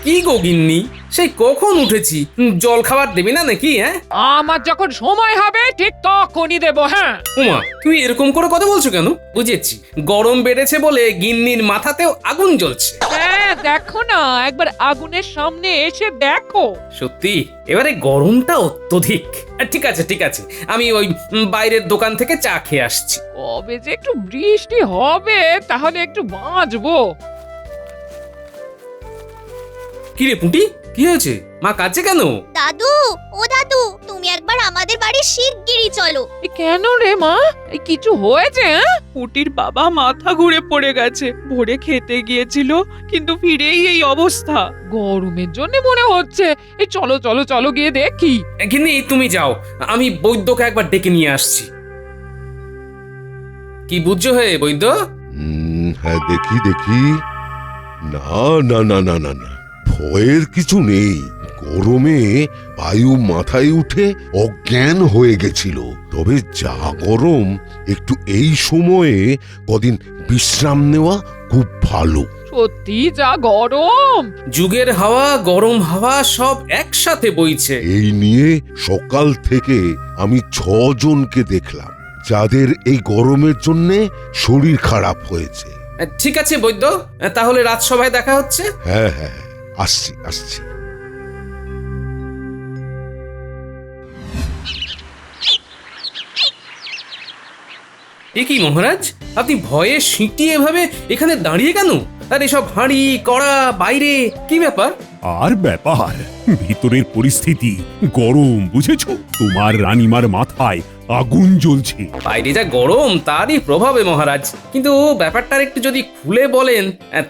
কি গো গিন্নি, সেই কখন উঠেছি, জল খাবার দেবে না নাকি? হ্যাঁ, আমার যখন সময় হবে ঠিক তখনই দেবো। হ্যাঁ, উমা তুই এরকম করে কথা বলছো কেন? বুঝেছি, গরম বেড়েছে বলে গিন্নির মাথাতেও আগুন জ্বলছে। হ্যাঁ, দেখো না, একবার আগুনের সামনে এসে দেখো। সত্যি এবারে গরমটা অত্যধিক। ঠিক আছে ঠিক আছে, আমি ওই বাইরের দোকান থেকে চা খেয়ে আসছি। কবে যে একটু বৃষ্টি হবে তাহলে একটু বাঁচবো। কি রে পুঁটি, কি হয়েছে? মা কাঁদছে কেন? দাদু, ও দাদু, তুমি একবার আমাদের বাড়ির শিগগিরই চলো। এ কেন রে মা, এই কিছু হয়েছে? হ্যাঁ, পুটির বাবা মাথা ঘুরে পড়ে গেছে। ভোরে খেতে গিয়েছিল, কিন্তু ফিরেই এই অবস্থা। গরমের জন্য মনে হচ্ছে। এই চলো চলো চলো গিয়ে দেখি। গিন্নি তুমি যাও, আমি বৈদ্যকে একবার ডেকে নিয়ে আসছি। কি বুঝছো হে বৈদ্য? হ্যাঁ, দেখি দেখি। না না না না না না, ভয়ের কিছু নেই। গরমে বায়ু মাথায় উঠে অজ্ঞান হয়ে গেছিল। তবে যা গরম, একটু এই সময়ে কদিন বিশ্রাম নেওয়া খুব ভালো। সত্যি যা গরম। যুগের হাওয়া, গরম হাওয়া সব একসাথে বইছে। এই নিয়ে সকাল থেকে আমি 6 জনকে দেখলাম যাদের এই গরমের জন্যে শরীর খারাপ হয়েছে। ঠিক আছে বৈদ্য, তাহলে রাজসভায় দেখা হচ্ছে। হ্যাঁ হ্যাঁ, আসছি আসছি। এ কি মহারাজ, আপনি ভয়ে সিঁটিয়ে এভাবে এখানে দাঁড়িয়ে কেন? আর এসব হাঁড়ি কড়া বাইরে, কি ব্যাপার? আর ব্যাপার, ভিতরের পরিস্থিতি গরম, বুঝেছো? তোমার রানীমার মাথায় আগুন জ্বলছে। বাইরে যা গরম তারই প্রভাবে মহারাজ, কিন্তু ব্যাপারটা একটু যদি খুলে বলেন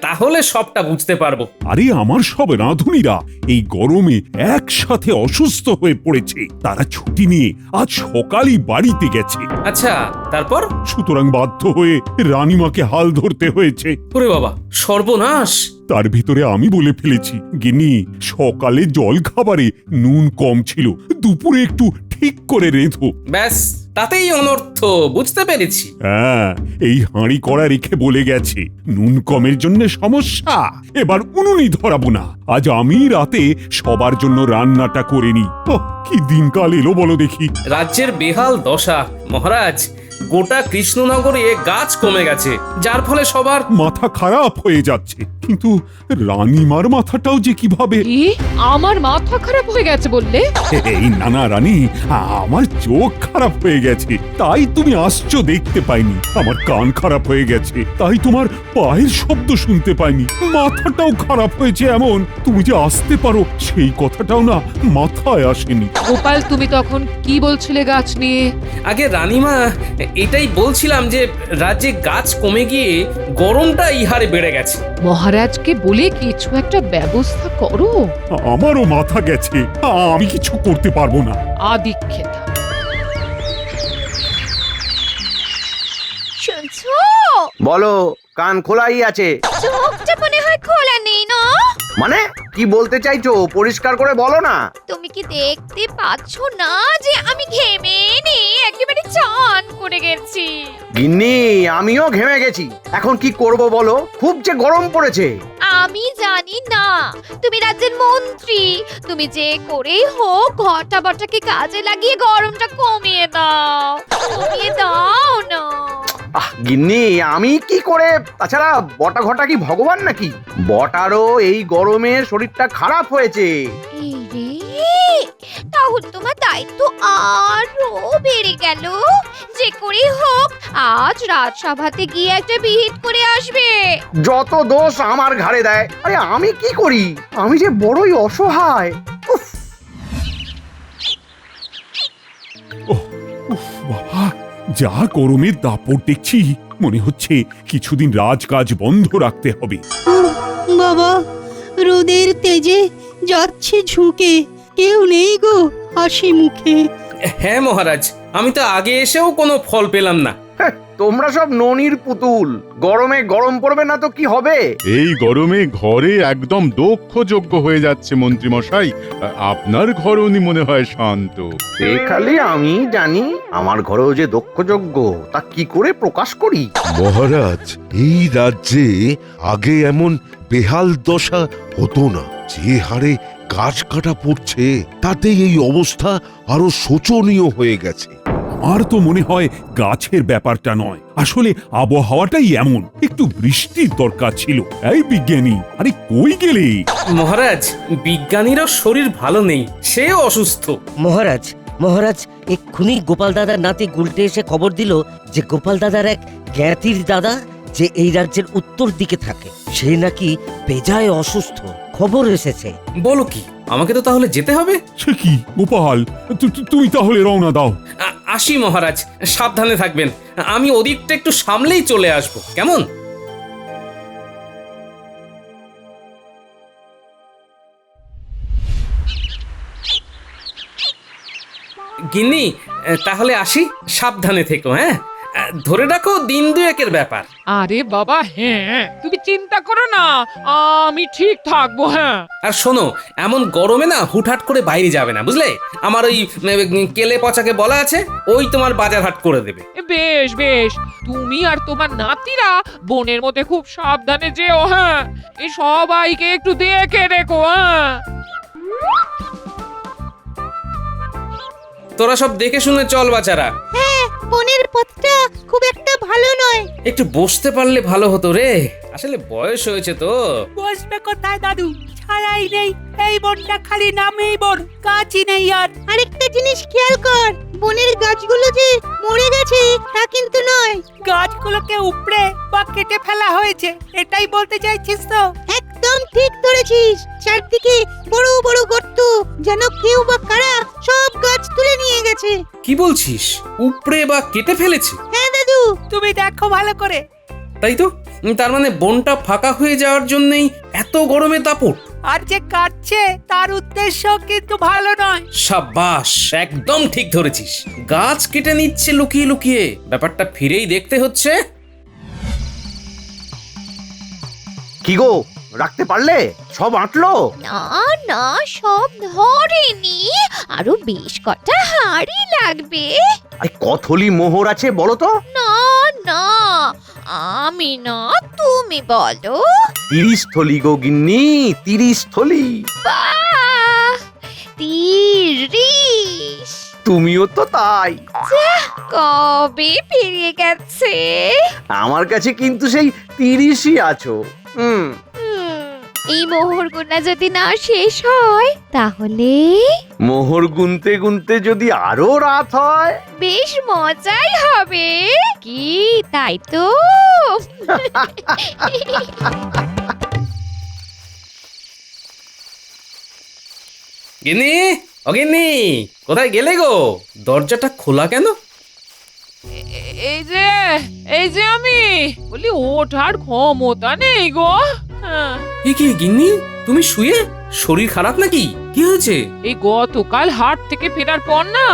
তাহলে সবটা বুঝতে পারবো। আরে আমার সব রাঁধুনিরা এই গরমে একসাথে অসুস্থ হয়ে পড়েছে। তারা ছুটি নিয়ে আজ সকালই বাড়িতে গেছে। আচ্ছা, তারপর? সুতরাং বাধ্য হয়ে রানীমাকে হাল ধরতে হয়েছে। ওরে বাবা, সর্বনাশ! তার ভিতরে আমি বলে ফেলেছি, গিন্নি সকালে জল খাবারে নুন কম ছিল, দুপুরে একটু ঠিক করে রেঁধো। ব্যাস, তাতেই অনর্থ, বুঝতে পেরেছি। হ্যাঁ, এই হাঁড়ি কড়া রেখে বলে গেছে নুন কমের জন্য সমস্যা, এবার উনুনই ধরাবো না। আজ আমি রাতে সবার জন্য রান্নাটা করে নি। কি দিনকাল এলো বলো দেখি। রাজ্যের বেহাল দশা মহারাজ, গোটা কৃষ্ণনগরে গাছ কমে গেছে, যার ফলে সবার মাথা খারাপ হয়ে যাচ্ছে। কিন্তু রানীমার মাথাটাও যে কিভাবে। কি, আমার মাথা খারাপ হয়ে গেছে বললে? এই নানা রানী, আমার চোখ খারাপ হয়ে গেছে, তাই তুমি আসছো দেখতে পাইনি। আমার কান খারাপ হয়ে গেছে, তাই তোমার পায়ের শব্দ শুনতে পাইনি। মাথাটাও খারাপ হয়েছে এমন, তুমি যে আসতে পারো সেই কথাটাও না মাথায় আসেনি। গোপাল, তুমি তখন কি বলছিলে গাছ নিয়ে? আগে রানীমা, এটাই বলছিলাম যে রাজ্যে গাছ কমে গিয়ে গরমটা ইহারে বেড়ে গেছে। মহারাজকে বলে কিছু একটা ব্যবস্থা করো। আমারও মাথা গেছে, আমি কিছু করতে পারবো না। আদিক্ষেতা, শুনছো? বলো, কান খোলাই আছে। চোখটা মনে হয় খোলা নেই না? মানে কি বলতে চাইছো, পরিষ্কার করে বলো না। তুমি কি দেখতে পাচ্ছ না যে আমি ঘেমে একেবারে চান করে গেছি? গিন্নি, আমিও ঘেমে গেছি। এখন কি করব বলো, খুব যে গরম পড়েছে। আমি জানি না, তুমি রাজ্যের মন্ত্রী, তুমি যে করেই হোক ঘটা বটাকে কাজে লাগিয়ে গরমটা কমিয়ে দাও না। গিন্নি, আমি কি করে? তাছাড়া বটা ঘটা কি ভগবান নাকি? বটারও এই গরমে শরীরটা খারাপ হয়েছে। এই রে, তাহলে তোমার দায়িত্ব আরো বেড়ে গেল। যে করেই হোক আজ রাজসভাতে গিয়ে একটা বিহিত করে আসবে। যত দোষ আমার ঘাড়ে দেয়। আরে আমি কি করি? আমি যে বড়ই অসহায়। উফ। বাবা, যা গরমের দাপট দেখছি, মনে হচ্ছে কিছুদিন রাজকাজ বন্ধ রাখতে হবে। বাবা, রোদের তেজে যাচ্ছে ঝুঁকে, কেউ নেই গো হাসি মুখে। হ্যাঁ মহারাজ, আমি তো আগে এসেও কোনো ফল পেলাম না। তোমরা সব ননির পুতুল। গরমে গরম পড়বে না তো কি হবে? এই গরমে ঘরে একদম দক্ষযোগ্য হয়ে যাচ্ছে মন্ত্রী মশাই। আপনার ঘর উনি মনে হয় শান্ত। সে খালি আমি জানি, আমার ঘরেও যে দক্ষযজ্ঞ তা কি করে প্রকাশ করি। মহারাজ, এই রাজ্যে আগে এমন বেহাল দশা হতো না। যে হারে গাছ কাটা পড়ছে তাতে এই অবস্থা আরো শোচনীয় হয়ে গেছে। আর তো মনে হয় গাছের ব্যাপারটা নয়, আসলে আবহাওয়াটাই এমন। একটু বৃষ্টির দরকার ছিল। এই বিজ্ঞানী, আরে কই গেলে? মহারাজ, বিজ্ঞানীরও শরীর ভালো নেই, সেও অসুস্থ। মহারাজ মহারাজ এক্ষুনি গোপাল দাদার নাতি গুলটে এসে খবর দিল যে গোপাল দাদার এক জ্ঞাতির দাদা যে এই রাজ্যের উত্তর দিকে থাকে, সে নাকি বেজায় অসুস্থ। খবর এসেছে। বলো কি, আমাকে তো তাহলে যেতে হবে। সে কি গোপাল, তুমি তাহলে রওনা দাও। আসি মহারাজ, সাবধানে থাকবেন। আমি ওদিকটা একটু সামলেই চলে আসবো, কেমন? গিন্নি, তাহলে আসি, সাবধানে থেকো। হ্যাঁ, ধরে রাখো দিন দুয়েকের ব্যাপার। আরে বাবা, হ্যাঁ তুমি চিন্তা করো না, আমি ঠিক থাকবো। হ্যাঁ, আর শোনো, এমন গরমে না হুটহাট করে বাইরে যাবে না, বুঝলে? আমার ওই কেলে পচাকে বলা আছে, ওই তোমার বাজার হাট করে দেবে। বেশ বেশ, তুমি আর তোমার নাতিরা বনের মধ্যে খুব সাবধানে যেও। হ্যাঁ, এই সবাইকে একটু দেখে রেখো। হ্যাঁ, তোরা সব দেখে শুনে চল বাচারা। হ্যাঁ, বনের পথটা খুব একটা ভালো নয়। একটু বসতে পারলে ভালো হতো রে, আসলে বয়স হয়েছে তো। বসবে কোথায় দাদু? ছায়াই নেই, এই বনটা খালি নামেই বন, গাছই নেই। আর আরেকটা জিনিস খেয়াল কর, বনের গাছগুলো যে মরে গেছে তা কিন্তু নয়। গাছগুলোকে উপড়ে বা কেটে ফেলা হয়েছে, এটাই বলতে চাইছিস তো? একদম ঠিক ধরেছিস, চারদিকে বড় বড় গর্ত, যেন কেউ বা কারা সব গাছ তুলে নিয়ে গেছে। কি বলছিস? উপড়ে বা কেটে ফেলেছে? হ্যাঁ দাদু। তুমি দেখো ভালো করে। তাই তো, তার মানে বনটা ফাঁকা হয়ে যাওয়ার জন্যই এত গরমে দাপট। আর যে কাটছে তার উদ্দেশ্য কিন্তু ভালো নয়। সাবাস, একদম ঠিক ধরেছিস। গাছ কেটে নিচ্ছে লুকিয়ে লুকিয়ে, ব্যাপারটা ফিরেই দেখতে হচ্ছে। কি গো, রাখতে পারলে? সব আঁটলো? না না, সব ধরেনি, আরো বেশ কটা হাঁড়ি লাগবে। আরে কতলি মোহর আছে বলো তো? না না, আমি না, তুমি বলো। 30 থলি গো গিন্নি, 30 থলি। বাহ, 30! তুমিও তো তাই। কবে পেরিয়ে গেছে। আমার কাছে কিন্তু সেই 30ই আছো। এই মোহর গোনা যদি না শেষ হয় তাহলে মোহর গুনতে গুনতে যদি আরো রাত হয়, বেশ মজাই হবে। কি তাই তো? গিন্নি, ও গিন্নি, কোথায় গেলে গো? দরজাটা খোলা কেন? এই যে আমি বলি, ওঠার ক্ষমতা নেই গো। হ্যাঁ, কি গিন্নি, তুমি শুয়ে? শরীর খারাপ নাকি? কি হয়েছে? এই গতকাল হাট থেকে ফেরার পর না,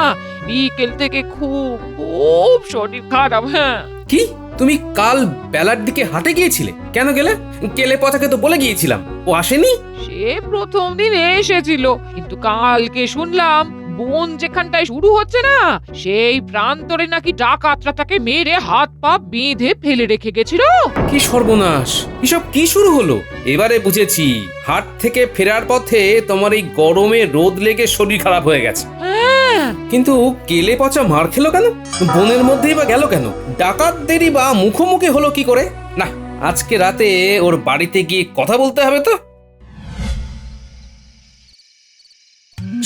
বিকেল থেকে খুব খুব শরীর খারাপ। হ্যাঁ, কি, তুমি কাল বেলার দিকে হাটে গিয়েছিলে? কেন গেলে? কেলে পচাকে তো বলে গিয়েছিলাম, ও আসেনি? সে প্রথম দিন এসেছিল, কিন্তু কালকে শুনলাম বন যেখানটায় শুরু হচ্ছে না, সেই প্রান্তরে নাকি ডাকাতরা তাকে মেরে হাত পা বেঁধে ফেলে রেখে গেছিল। কি সর্বনাশ, এসব কি শুরু হলো? এবারে বুঝেছি, হাট থেকে ফেরার পথে তোমার এই গরমে রোদ লেগে শরীর খারাপ হয়ে গেছে। হ্যাঁ, কিন্তু কেলে পচা মার খেলো কেন? বনের মধ্যেই বা গেল কেন? ডাকাতদেরই বা মুখোমুখি হলো কি করে? না, আজকে রাতে ওর বাড়িতে গিয়ে কথা বলতে হবে তো।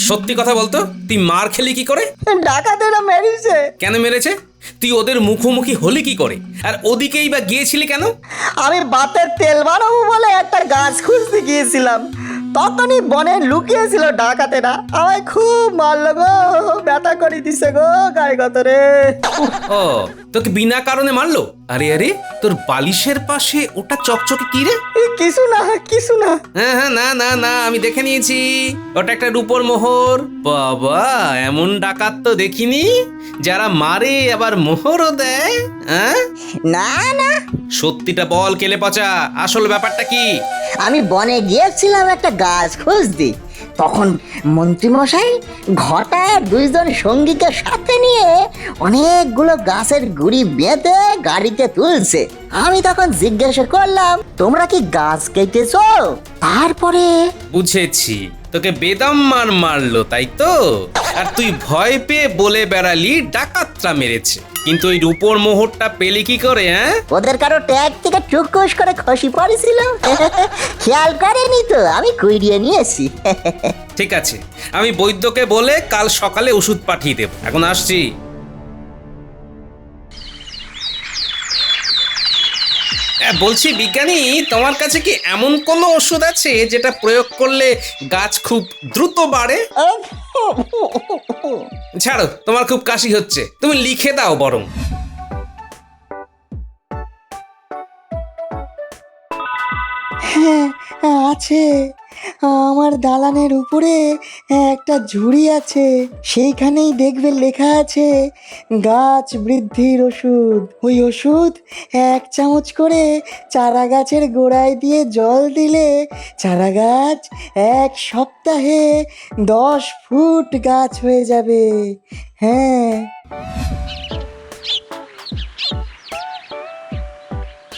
সত্যি কথা বলতো, তুই মার খেলি কি করে? ডাকাতেরা মেরেছে। কেন মেরেছে? তুই ওদের মুখোমুখি হলি কি করে? আর ওদিকেই বা গিয়েছিলি কেন? আমি বাতের তেল বানাবো বলে একটা গাছ খুঁজতে গিয়েছিলাম, তখনই বনে লুকিয়েছিল ডাকাতেরা, আমায় খুব মারলো গো, ব্যথা করে দিছে গো গায়ে গতরে। ও, তোকে বিনা কারণে মারলো? আরে আরে, তোর বালিশের পাশে ওটা চকচকে কি রে? কিছু না কিছু না। হ্যাঁ হ্যাঁ, না না না, আমি দেখে নিয়েছি, ওটা একটা রূপোর মোহর। বাবা, এমন ডাকাত তো দেখিনি, যারা মারে আবার মোহরও দেয়। হ্যাঁ, না না, সত্যিটা বল কেলে পচা, আসল ব্যাপারটা কি? আমি বনে গিয়েছিলাম একটা গাছ খুঁজতে, তখন মন্ত্রীমশাই ঘটা 2 জন সঙ্গীকে সাথে নিয়ে অনেকগুলো গাছের গুড়ি বেঁধে গাড়িতে তুলছে। আমি তখন জিজ্ঞাসা করলাম, তোমরা কি গাছ কেটেছো? তারপরে বুঝেছি, তোকে বেদম মারলো তাই তো? আর তুই ভয় পেয়ে বলে বেড়ালি ডাকাতরা মেরেছে, কিন্তু ওই রূপোর মোহরটা পেলি কি করে? হ্যাঁ, ওদের কারো ট্যাগ থেকে টুকুস করে খসি পড়েছিল। খেয়াল করেনি তো, আমি কুড়িয়ে নিয়েছি। ঠিক আছে, আমি বৈদ্যকে বলে কাল সকালে ওষুধ পাঠিয়ে দেব। এখন আসছি। বলছি বিজ্ঞানী, তোমার কাছে কি এমন কোনো ওষুধ আছে যেটা প্রয়োগ করলে গাছ খুব দ্রুত বাড়ে? ছাড়ো, তোমার খুব কাশি হচ্ছে, তুমি লিখে দাও বরং। হ্যাঁ আছে, আমার দালানের উপরে একটা ঝুড়ি আছে, সেইখানেই দেখবে লেখা আছে গাছ বৃদ্ধির ওষুধ। ওই ওষুধ 1 চামচ করে চারা গাছের গোড়ায় দিয়ে জল দিলে চারা গাছ 1 সপ্তাহে 10 ফুট গাছ হয়ে যাবে। হ্যাঁ,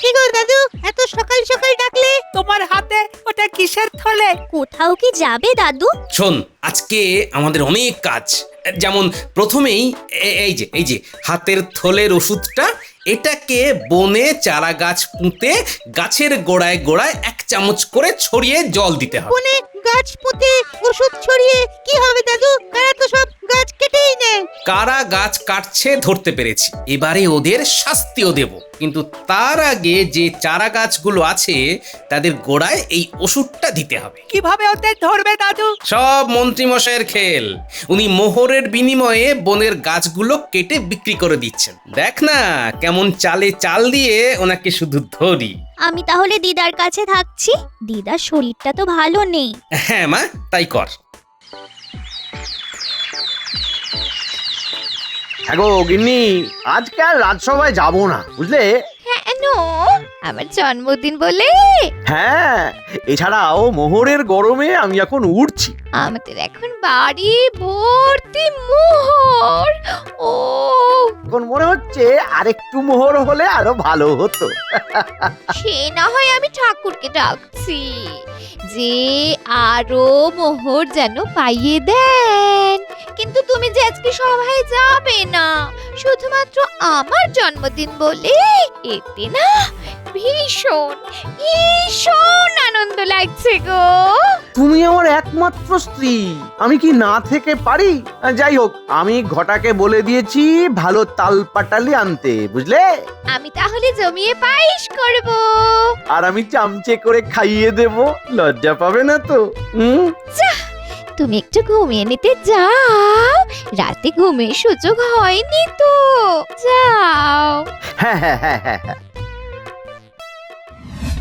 কি গো দাদু, এত সকাল সকাল ডাকলে? তোমার হাতে ওটা কিসের থলে? কোথাও কি যাবে দাদু? শোন, আজকে আমাদের অনেক কাজ। যেমন প্রথমেই এই যে হাতের থলের ওষুধটা, এটাকে বনে চারা গাছ পুঁতে গাছের গোড়ায় গোড়ায় 1 চামচ করে ছড়িয়ে জল দিতে হবে। কোনে গাছ পুঁতে ওষুধ ছড়িয়ে কি হবে দাদু? কারা তো সব গাছ কেটেই নেয়। কারা গাছ কাটছে ধরতে পেরেছি, এবারে ওদের শাস্তিও দেব। কিন্তু তার আগে যে চারা গাছগুলো আছে তাদের গোড়ায় এই ওষুধটা দিতে হবে। কিভাবে ওদের ধরবে দাদু? সব মন্ত্রী মশাইয়ের খেল। উনি মোহরের বিনিময়ে বনের গাছগুলো কেটে বিক্রি করে দিচ্ছেন। দেখ না কেমন চালে চাল দিয়ে ওনাকে শুধু ধরি। আমি তাহলে দিদার কাছে থাকছি, দিদার শরীরটা তো ভালো নেই। হ্যাঁ মা, তাই কর। হ্যাঁ গো গিন্নি, আজকে আর রাজসভায় যাব না, বুঝলে? কেন? আমার জন্মদিন বলে? হ্যাঁ, এছাড়াও মোহরের গরমে আমি এখন উঠছি। আমাদের এখন বাড়ি ভর্তি মোহর। ও, এখন মনে হচ্ছে আরেকটু মোহর হলে আরো ভালো হতো। সে না হয় আমি ঠাকুরকে ডাকছি যে আরো মোহর যেন পাইয়ে দেন, কিন্তু তুমি যে আজকে সভায় যাবে না শুধুমাত্র আমার জন্মদিন বলে, এতে না ভীষণ ভীষণ আনন্দ লাগছে গো। তুমি আমার একমাত্র স্ত্রী, আমি কি না থেকে পারি? যাই হোক, আমি ঘটাকে বলে দিয়েছি ভালো তাল পাটালি আনতে, বুঝলে? আমি তাহলে জমিয়ে পায়েস করব, আর আমি চামচে করে খাইয়ে দেব, লজ্জা পাবে না তো? তুমি একটু ঘুমিয়ে নিতে যাও, রাতে ঘুমের সুযোগ হয়নি তো, যাও। হ্যাঁ হ্যাঁ হ্যাঁ হ্যাঁ হ্যাঁ।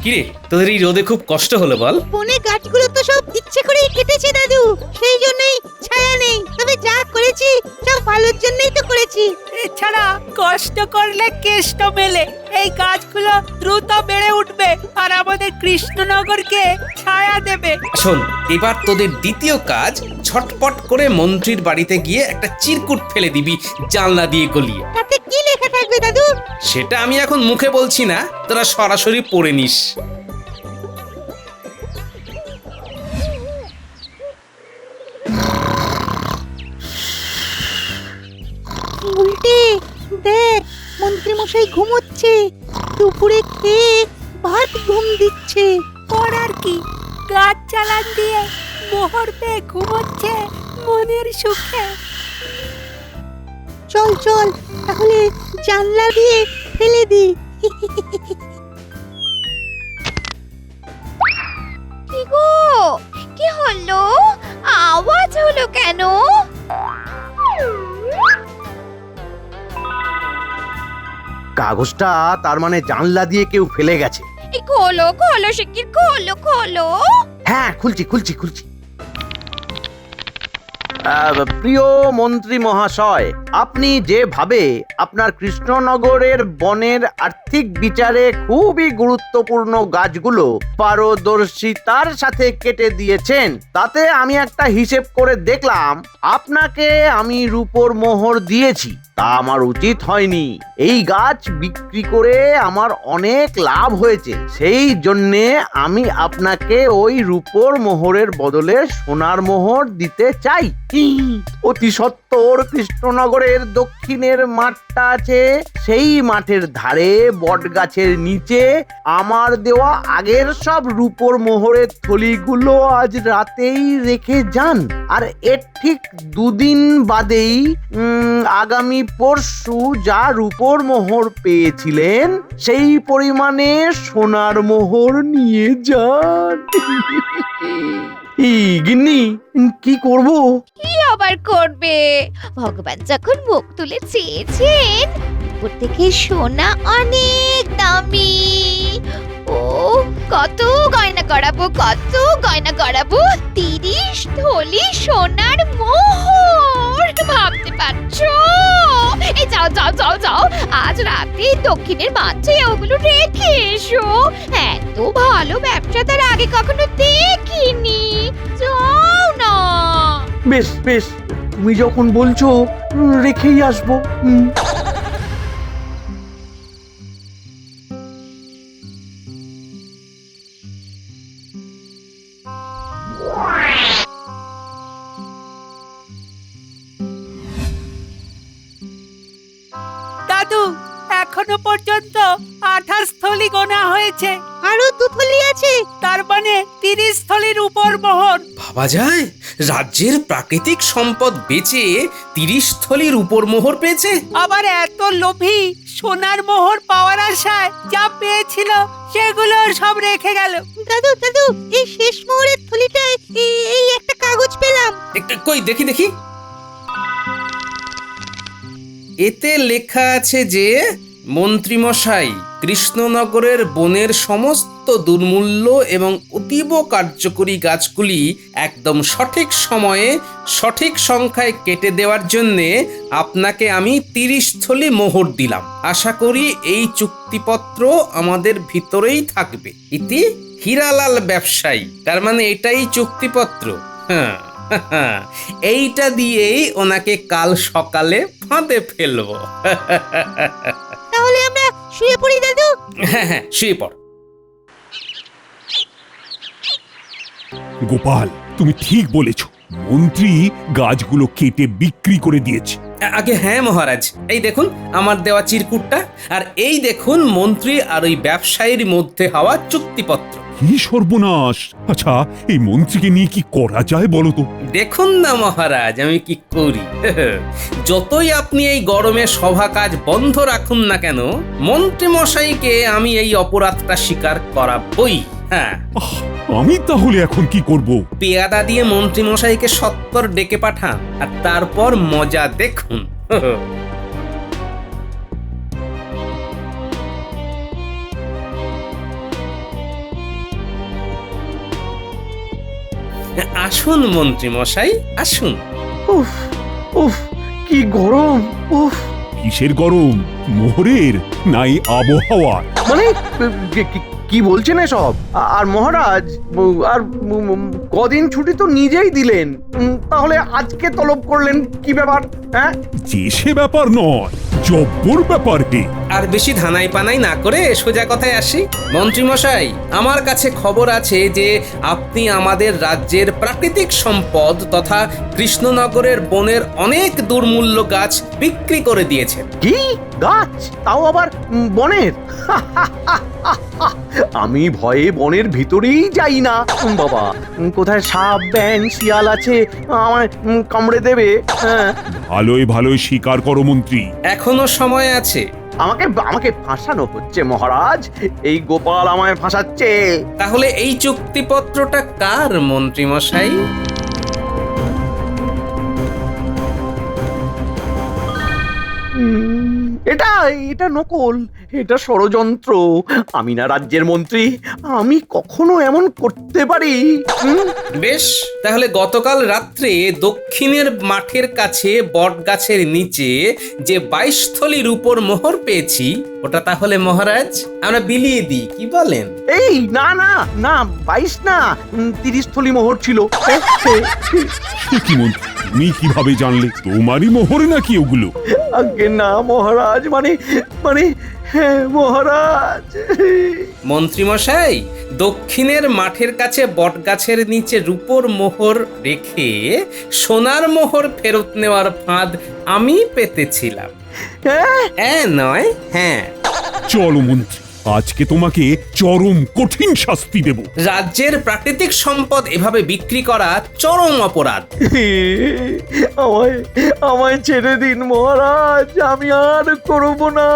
কিরে, তোদের এই রোদে খুব কষ্ট হলো বল? বনে গাছগুলো তো সব ইচ্ছে করেই কেটেছি দাদু, সেই জন্যই ছায়া নেই। তবে যা করেছি সব ভালোর জন্যই তো করেছি। এছাড়া কষ্ট করলে কেষ্ট মেলে। এই গাছগুলো দ্রুত বেড়ে উঠবে আর আমাদের কৃষ্ণনগরকে ছায়া দেবে। শোন, এবার তোদের দ্বিতীয় কাজ, ছটপট করে মন্ত্রীর বাড়িতে গিয়ে একটা চিরকুট ফেলে দিবি জানলা দিয়ে গলিয়ে। তাতে কি লেখা থাকবে দাদু? সেটা আমি এখন মুখে বলছি না, তোরা সরাসরি পড়ে নিস। উল্টে দেখ, মন্ত্রী মশাই ঘুমোচ্ছে, দুপুরে খেয়ে ভাত ঘুম দিচ্ছে। করার কি, গাছ চালান দিয়ে মোহর পেয়ে ঘুমোচ্ছে মনের সুখে। চল চল তাহলে জানলা দিয়ে ফেলে দি। কি গো, কি হলো? আওয়াজ হলো কেন? কাগজটা তার মানে জানলা দিয়ে কেউ ফেলে গেছে। এই খোলো খোলো শিগগির খোলো খোলো। হ্যাঁ, খুলছি খুলছি খুলছি। প্রিয় মন্ত্রী মহাশয়, আপনি যেভাবে আপনার কৃষ্ণনগরের বনের আর্থিক বিচারে খুবই গুরুত্বপূর্ণ গাছগুলো পারদর্শিতার সাথে কেটে দিয়েছেন, তাতে আমি একটা হিসেব করে দেখলাম আপনাকে আমি রূপোর মোহর দিয়েছি। তা আমার উচিত হয়নি। এই গাছ বিক্রি করে আমার অনেক লাভ হয়েছে, সেই জন্যে আমি আপনাকে ওই রূপোর মোহরের বদলে সোনার মোহর দিতে চাই। অতি সত্বর কৃষ্ণনগরের দক্ষিণের মাঠটা আছে, সেই মাঠের ধারে বট গাছের নিচে আমার দেওয়া আগের সব রূপোর মোহরের থলিগুলো আজ রাতেই রেখে যান। আর এর ঠিক দুদিন বাদেই আগামী পরশু যা রূপোর মোহর পেয়েছিলেন সেই পরিমাণে সোনার মোহর নিয়ে যান। গিন্নি, কি করব? কি আবার করবে? ভগবান যখন মুখ তুলে চেয়েছেন, উপর থেকে সোনা অনেক দামি। ও কত গয়না করাবো, কত গয়না করাবো। 30 থলি সোনার মোহর, ভাবতে পারছো? এই যাও যাও যাও যাও, আজ রাতে দক্ষিণের মাঠে ওগুলো রেখে এসো। এত ভালো ব্যবসা তার আগে কখনো দেখিনি। যাও না। বেশ বেশ, তুমি যখন বলছো রেখেই আসবো। দাদু, এখনো পর্যন্ত 28 থলি গোনা হয়েছে। আরো 2 থলি আছে। তার মানে 30 থলির উপর মোহর। ভাবা যায়, রাজ্যের প্রাকৃতিক সম্পদ বেচে 30 থলির উপর মোহর পেয়েছে। আবার এত লোভী, সোনার মোহর পাওয়ার আশায় যা পেয়েছিল সেগুলো সব রেখে গেল। দাদু দাদু, এই শেষ মোহরের থলিটায় এই একটা কাগজ পেলাম। কই দেখি দেখি। এতে লেখা আছে যে মন্ত্রীমশাই কৃষ্ণনগরের বনের সমস্ত দুর্মূল্য এবং অতীব কার্যকরী গাছগুলি একদম সঠিক সময়ে সঠিক সংখ্যায় কেটে দেওয়ার জন্যে আপনাকে আমি 30 থলি মোহর দিলাম। আশা করি এই চুক্তিপত্র আমাদের ভিতরেই থাকবে। ইতি হীরালাল ব্যবসায়ী। তার মানে এটাই চুক্তিপত্র। হ্যাঁ, এইটা দিয়েই ওনাকে কাল সকালে ফাঁদে ফেলবো। তাহলে আমরা শুয়ে পড়ি দাদু। হ্যাঁ হ্যাঁ, শুয়ে পড়। গোপাল, তুমি ঠিক বলেছ, মন্ত্রী গাছগুলো কেটে বিক্রি করে দিয়েছে। আগে হ্যাঁ মহারাজ, এই দেখুন আমার দেওয়া চিরকুটটা, আর এই দেখুন মন্ত্রী আর ওই ব্যবসায়ীর মধ্যে হওয়া চুক্তিপত্র। কি সর্বনাশ! আচ্ছা, এই মন্ত্রীকে নিয়ে কি করা যায় বলো তো? দেখুন না মহারাজ আমি কি করি। যতই আপনি এই গরমে সভা কাজ বন্ধ রাখুন না কেন, মন্ত্রী মশাইকে আমি এই অপরাধটা স্বীকার করাবই। হ্যাঁ, আমি তাহলে এখন কি করব? পেয়াদা দিয়ে মন্ত্রী মশাইকে সত্বর ডেকে পাঠান, আর তারপর মজা দেখুন। আসুন মন্ত্রী মশাই, আসুন। উফ উফ, কি গরম! উফ, কিসের গরম? মোহরের নাই আবহাওয়ার? মানে কি বলছেন এসব? আর মহারাজ, আর কদিন ছুটি তো নিজেই দিলেন, তাহলে আজকে তলব করলেন কি ব্যাপার? হ্যাঁ, যে সে ব্যাপার নয়, জব্বর ব্যাপার হে। আর বেশি ধানাই পানাই না করে সোজা কথায় আসি। মন্ত্রী মশাই, আমার কাছে খবর আছে যে আপনি আমাদের রাজ্যের প্রাকৃতিক সম্পদ তথা কৃষ্ণনগরের বনের অনেক দুর্মূল্য গাছ বিক্রি করে দিয়েছেন। কি গাছ? তাও আবার বনের? আমি ভয়ে বনের ভিতরেই যাই না বাবা। কোথায় সাপ ব্যাং শিয়াল আছে, আমায় কামড়ে দেবে। হ্যাঁ, ভালোই ভালোই স্বীকার করো মন্ত্রী। এখনো সময় আছে। আমাকে ফাঁসানো হচ্ছে মহারাজ, এই গোপাল আমায় ফাঁসাচ্ছে। তাহলে এই চুক্তিপত্রটা কার মন্ত্রী মশাই? এটাই এটা নকল, এটা ষড়যন্ত্র। আমি না রাজ্যের মন্ত্রী, আমি কখনো এমন করতে পারি? বেশ, তাহলে গতকাল রাত্রে দক্ষিণের মাঠের কাছে বট গাছের নিচে যে 22 থলি রূপোর মোহর পেয়েছি, ওটা তাহলে মহারাজ আমরা বিলিয়ে দিই, কি বলেন? এই না না না, 22 না, 30 থলি মোহর ছিল। সে কি মন্ত্রী, তুমি কিভাবে জানলে? তোমারই মোহর নাকি ওগুলো? আজ্ঞে না মহারাজ, মানে মানে হ্যাঁ মহারাজ। মন্ত্রীমশাই, দক্ষিণের মাঠের কাছে বটগাছের নিচে রূপোর মোহর রেখে সোনার মোহর ফেরত নেওয়ার ফাঁদ আমি পেতেছিলাম। হ্যাঁ নয়, হ্যাঁ। চলো মন্ত্রী, আজকে তোমাকে চরম কঠিন শাস্তি দেব। রাজ্যের প্রাকৃতিক সম্পদ এভাবে বিক্রি করা চরম অপরাধ। আমায় আমায় ছেড়ে দিন মহারাজ, আমি আর করব না।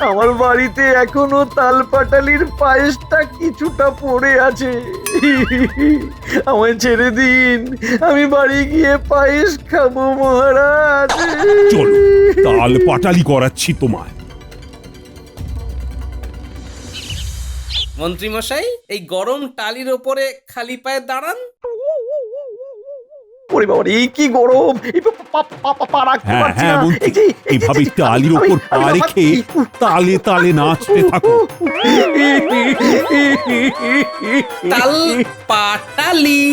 আমার বাড়িতে এখনো তালপাটালির পায়েসটা কিছুটা পড়ে আছে। আমায় ছেড়ে দিন, আমি বাড়ি গিয়ে পায়েস খাবো মহারাজ। চলো, তাল পাটালি করাচ্ছি তোমায়। মন্ত্রীমশাই, এই গরম টালির ওপরে খালি পায়ে দাঁড়ান। ওরে বাবা রে, কি গরম! এই পা রাখতে হ্যাঁ পারছি হ্যাঁ না। মন্ত্রী, এই যে, এইভাবে টালির ওপর পা রেখে তালে তালে নাচতে থাকো। তাল পাটালি।